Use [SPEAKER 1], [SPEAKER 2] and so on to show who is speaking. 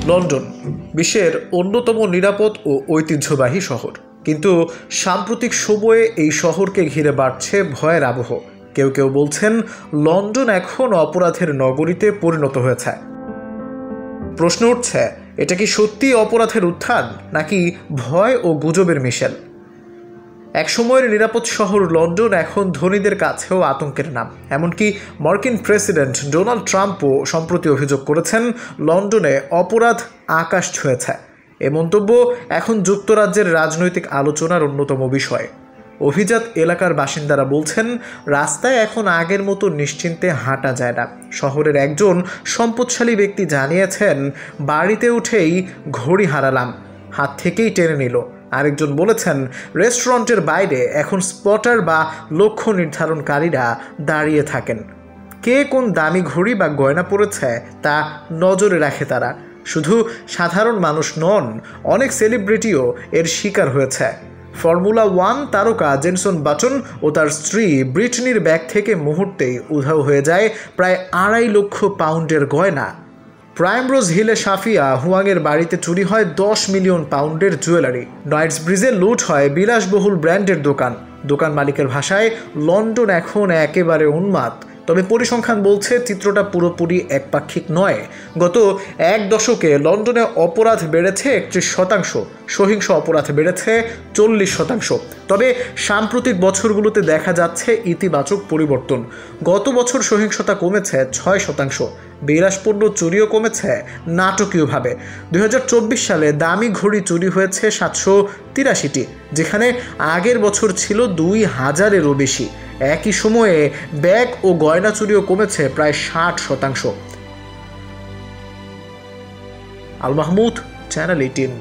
[SPEAKER 1] London বিশ্বের অন্যতম নিরাপদ ও ঐতিহ্যবাহী শহর, কিন্তু সাম্প্রতিক সময়ে এই শহরকে ঘিরে বাড়ছে ভয়ের আবহ। কেউ কেউ বলছেন লন্ডন এখন অপরাধের নগরীতে পরিণত হয়েছে। প্রশ্ন উঠছে, এটা কি সত্যি অপরাধের উত্থান নাকি ভয় ও গুজবের মিশেল? এক সময়ের নিরাপদ শহর লন্ডন এখন ধনীদের কাছেও আতঙ্কের নাম। এমনকি মার্কিন প্রেসিডেন্ট ডোনাল্ড ট্রাম্পও সম্প্রতি অভিযোগ করেছেন রাজনৈতিক অপরাধ আকাশ ছুঁয়েছে। এ মন্তব্য এখন যুক্তরাজ্যের রাজনৈতিক আলোচনার অন্যতম বিষয়। অভিজাত এলাকার বাসিন্দারা বলছেন, রাস্তায় এখন আগের মতো নিশ্চিন্তে হাঁটা যায় না। শহরের একজন সম্পদশালী ব্যক্তি জানিয়েছেন, বাড়িতে উঠেই ঘড়ি হারালাম, হাত থেকেই টেনে নিল। আরেকজন বলেছেন, রেস্টুরেন্টের বাইরে এখন স্পটার বা লক্ষ্য নির্ধারণকারীরা দাঁড়িয়ে থাকেন। কে কোন দামি ঘড়ি বা গয়না পরেছে তা নজরে রাখে তারা। শুধু সাধারণ মানুষ নন, অনেক সেলিব্রিটিও এর শিকার হয়েছে। ফর্মুলা 1 তারকা জেনসন বাটন ও তার স্ত্রী ব্রিটনির ব্যাগ থেকে মুহূর্তেই উধাও হয়ে যায় প্রায় 2.5 লক্ষ পাউন্ডের গয়না। প্রাইমরোজ হিলে সাফিয়া হুয়াংয়ের বাড়িতে চুরি হয় 10 মিলিয়ন পাউন্ডের জুয়েলারি। নয়েটসব্রিজে লুট হয় বিলাসবহুল ব্র্যান্ডের দোকান মালিকের ভাষায়, লন্ডন এখন একেবারে উন্মাদ। তবে পরিসংখ্যান বলছে চিত্রটা পুরোপুরি একপাক্ষিক নয়। গত এক দশকে লন্ডনে অপরাধ বেড়েছে 31%, সহিংস অপরাধ বেড়েছে 40%। তবে সাম্প্রতিক বছরগুলোতে দেখা যাচ্ছে ইতিবাচক পরিবর্তন। গত বছর সহিংসতা কমেছে 6%, বিলাসপণ্য চুরিও কমেছে নাটকীয়ভাবে। 2024 সালে দামি ঘড়ি চুরি হয়েছে 783টি, যেখানে আগের বছর ছিল 2000-এরও বেশি। একই সময়ে ব্যাগ ও গয়না চুরিও কমেছে প্রায় 60%। আল মাহমুদ, চ্যানেল 18।